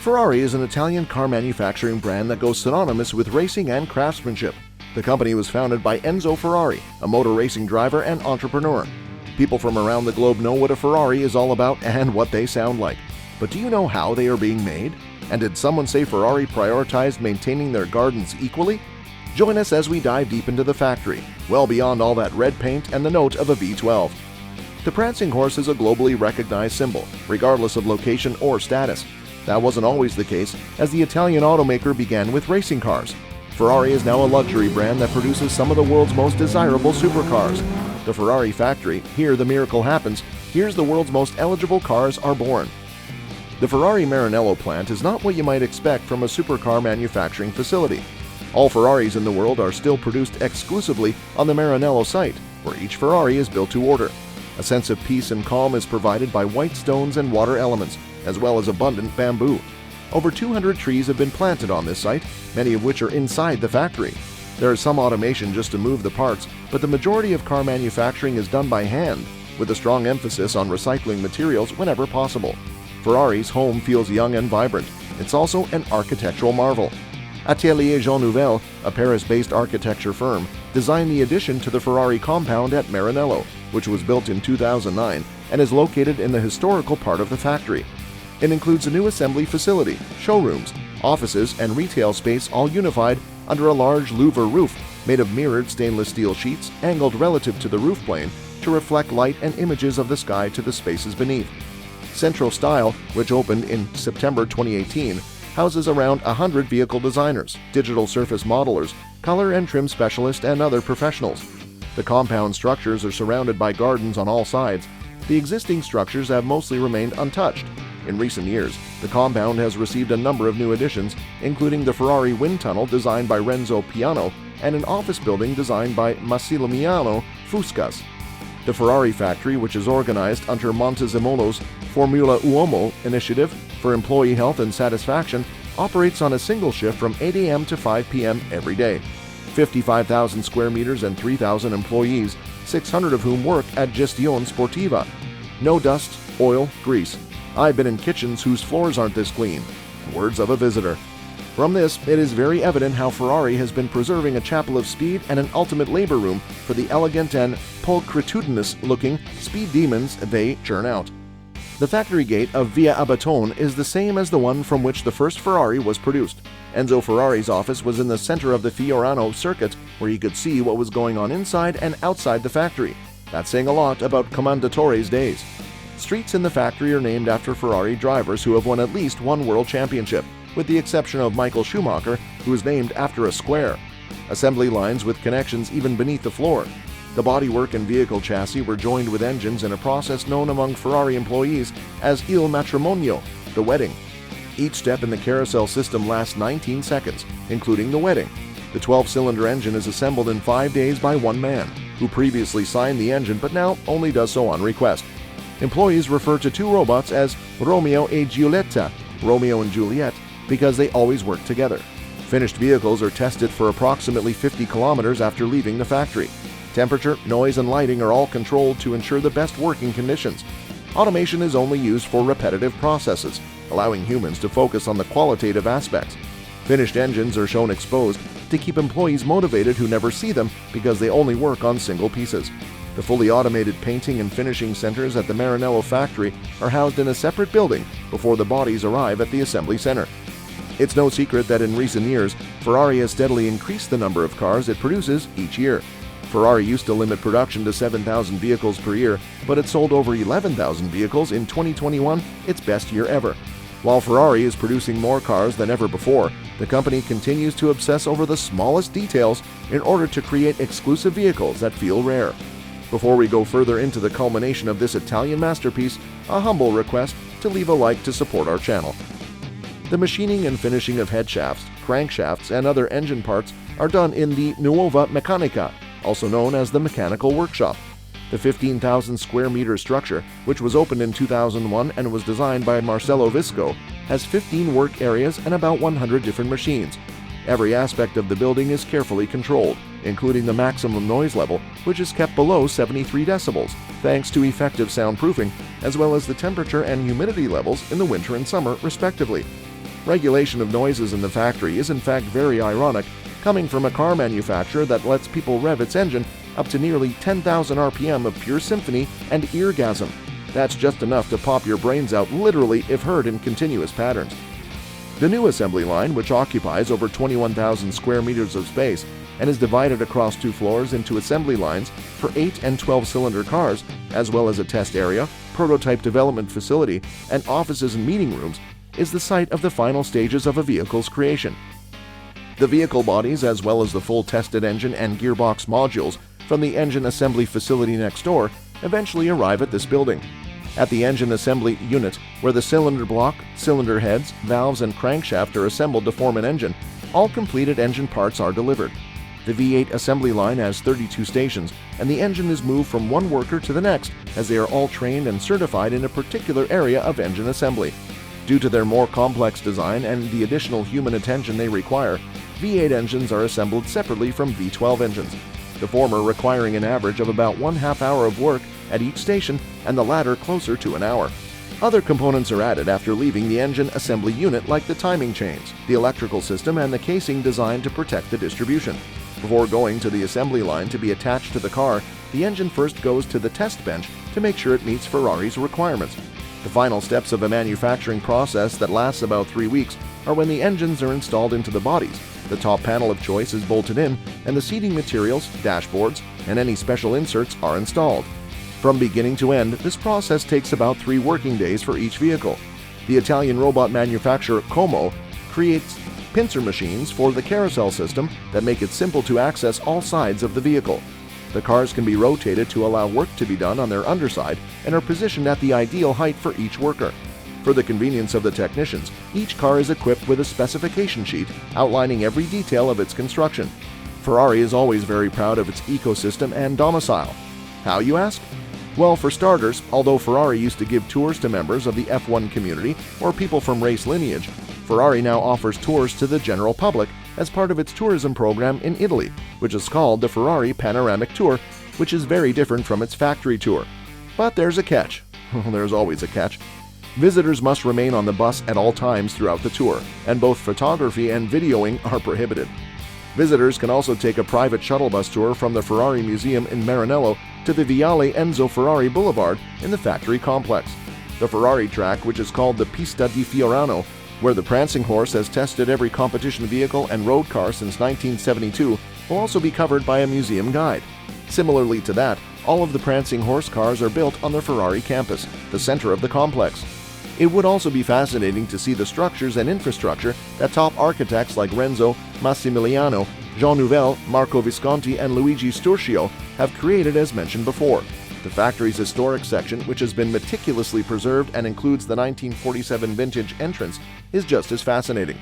Ferrari is an Italian car manufacturing brand that goes synonymous with racing and craftsmanship. The company was founded by Enzo Ferrari, a motor racing driver and entrepreneur. People from around the globe know what a Ferrari is all about and what they sound like. But do you know how they are being made? And did someone say Ferrari prioritized maintaining their gardens equally? Join us as we dive deep into the factory, well beyond all that red paint and the note of a V12. The prancing horse is a globally recognized symbol, regardless of location or status. That wasn't always the case, as the Italian automaker began with racing cars. Ferrari is now a luxury brand that produces some of the world's most desirable supercars. The Ferrari factory, here the miracle happens, here's the world's most eligible cars are born. The Ferrari Maranello plant is not what you might expect from a supercar manufacturing facility. All Ferraris in the world are still produced exclusively on the Maranello site, where each Ferrari is built to order. A sense of peace and calm is provided by white stones and water elements, as well as abundant bamboo. Over 200 trees have been planted on this site, many of which are inside the factory. There is some automation just to move the parts, but the majority of car manufacturing is done by hand, with a strong emphasis on recycling materials whenever possible. Ferrari's home feels young and vibrant. It's also an architectural marvel. Atelier Jean Nouvel, a Paris-based architecture firm, designed the addition to the Ferrari compound at Maranello, which was built in 2009 and is located in the historical part of the factory. It includes a new assembly facility, showrooms, offices, and retail space all unified under a large louver roof made of mirrored stainless steel sheets angled relative to the roof plane to reflect light and images of the sky to the spaces beneath. Central Style, which opened in September 2018, houses around 100 vehicle designers, digital surface modelers, color and trim specialists, and other professionals. The compound structures are surrounded by gardens on all sides. The existing structures have mostly remained untouched. In recent years, the compound has received a number of new additions, including the Ferrari wind tunnel designed by Renzo Piano and an office building designed by Massimiliano Fuscas. The Ferrari factory, which is organized under Montezemolo's Formula Uomo initiative for employee health and satisfaction, operates on a single shift from 8 a.m. to 5 p.m. every day. 55,000 square meters and 3,000 employees, 600 of whom work at Gestione Sportiva. No dust, oil, grease. I've been in kitchens whose floors aren't this clean. Words of a visitor. From this, it is very evident how Ferrari has been preserving a chapel of speed and an ultimate labor room for the elegant and pulchritudinous-looking speed demons they churn out. The factory gate of Via Abetone is the same as the one from which the first Ferrari was produced. Enzo Ferrari's office was in the center of the Fiorano circuit, where you could see what was going on inside and outside the factory. That's saying a lot about Commendatore's days. Streets in the factory are named after Ferrari drivers who have won at least one world championship, with the exception of Michael Schumacher, who is named after a square. Assembly lines with connections even beneath the floor. The bodywork and vehicle chassis were joined with engines in a process known among Ferrari employees as il matrimonio, the wedding. Each step in the carousel system lasts 19 seconds, including the wedding. The 12-cylinder engine is assembled in 5 days by one man, who previously signed the engine but now only does so on request. Employees refer to two robots as Romeo e Giulietta, Romeo and Juliet, because they always work together. Finished vehicles are tested for approximately 50 kilometers after leaving the factory. Temperature, noise, and lighting are all controlled to ensure the best working conditions. Automation is only used for repetitive processes, allowing humans to focus on the qualitative aspects. Finished engines are shown exposed to keep employees motivated who never see them because they only work on single pieces. The fully automated painting and finishing centers at the Maranello factory are housed in a separate building before the bodies arrive at the assembly center. It's no secret that in recent years, Ferrari has steadily increased the number of cars it produces each year. Ferrari used to limit production to 7,000 vehicles per year, but it sold over 11,000 vehicles in 2021, its best year ever. While Ferrari is producing more cars than ever before, the company continues to obsess over the smallest details in order to create exclusive vehicles that feel rare. Before we go further into the culmination of this Italian masterpiece, a humble request to leave a like to support our channel. The machining and finishing of head shafts, crankshafts, and other engine parts are done in the Nuova Meccanica, also known as the Mechanical Workshop. The 15,000 square meter structure, which was opened in 2001 and was designed by Marcello Visco, has 15 work areas and about 100 different machines. Every aspect of the building is carefully controlled, including the maximum noise level, which is kept below 73 decibels, thanks to effective soundproofing, as well as the temperature and humidity levels in the winter and summer, respectively. Regulation of noises in the factory is in fact very ironic, coming from a car manufacturer that lets people rev its engine up to nearly 10,000 RPM of pure symphony and eargasm. That's just enough to pop your brains out literally if heard in continuous patterns. The new assembly line, which occupies over 21,000 square meters of space and is divided across 2 floors into assembly lines for 8 and 12-cylinder cars, as well as a test area, prototype development facility, and offices and meeting rooms, is the site of the final stages of a vehicle's creation. The vehicle bodies, as well as the full tested engine and gearbox modules from the engine assembly facility next door, eventually arrive at this building. At the engine assembly unit, where the cylinder block, cylinder heads, valves, and crankshaft are assembled to form an engine, all completed engine parts are delivered. The V8 assembly line has 32 stations, and the engine is moved from one worker to the next as they are all trained and certified in a particular area of engine assembly. Due to their more complex design and the additional human attention they require, V8 engines are assembled separately from V12 engines, the former requiring an average of about 1/2 hour of work at each station and the latter closer to an hour. Other components are added after leaving the engine assembly unit, like the timing chains, the electrical system, and the casing designed to protect the distribution. Before going to the assembly line to be attached to the car, the engine first goes to the test bench to make sure it meets Ferrari's requirements. The final steps of a manufacturing process that lasts about 3 weeks are when the engines are installed into the bodies, the top panel of choice is bolted in, and the seating materials, dashboards, and any special inserts are installed. From beginning to end, this process takes about 3 working days for each vehicle. The Italian robot manufacturer Como creates pincer machines for the carousel system that make it simple to access all sides of the vehicle. The cars can be rotated to allow work to be done on their underside and are positioned at the ideal height for each worker. For the convenience of the technicians, each car is equipped with a specification sheet outlining every detail of its construction. Ferrari is always very proud of its ecosystem and domicile. How, you ask? Well, for starters, although Ferrari used to give tours to members of the F1 community or people from race lineage, Ferrari now offers tours to the general public as part of its tourism program in Italy, which is called the Ferrari Panoramic Tour, which is very different from its factory tour. But there's a catch. There's always a catch. Visitors must remain on the bus at all times throughout the tour, and both photography and videoing are prohibited. Visitors can also take a private shuttle bus tour from the Ferrari Museum in Maranello to the Viale Enzo Ferrari Boulevard in the factory complex. The Ferrari track, which is called the Pista di Fiorano, where the prancing horse has tested every competition vehicle and road car since 1972, will also be covered by a museum guide. Similarly to that, all of the prancing horse cars are built on the Ferrari campus, the center of the complex. It would also be fascinating to see the structures and infrastructure that top architects like Renzo, Massimiliano, Jean Nouvel, Marco Visconti, and Luigi Sturcio have created, as mentioned before. The factory's historic section, which has been meticulously preserved and includes the 1947 vintage entrance, is just as fascinating.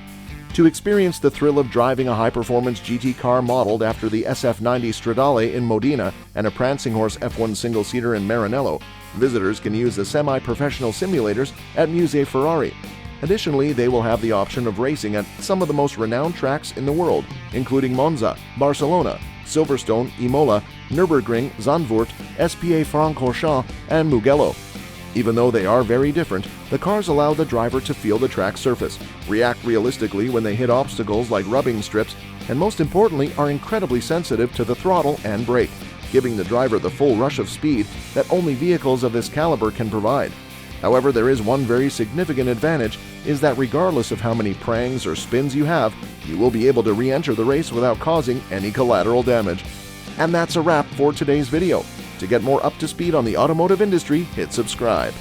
To experience the thrill of driving a high-performance GT car modeled after the SF90 Stradale in Modena and a prancing horse F1 single-seater in Maranello, visitors can use the semi-professional simulators at Musée Ferrari. Additionally, they will have the option of racing at some of the most renowned tracks in the world, including Monza, Barcelona, Silverstone, Imola, Nürburgring, Zandvoort, Spa-Francorchamps, and Mugello. Even though they are very different, the cars allow the driver to feel the track surface, react realistically when they hit obstacles like rubbing strips, and most importantly are incredibly sensitive to the throttle and brake, giving the driver the full rush of speed that only vehicles of this caliber can provide. However, there is one very significant advantage, is that regardless of how many prangs or spins you have, you will be able to re-enter the race without causing any collateral damage. And that's a wrap for today's video. To get more up to speed on the automotive industry, hit subscribe.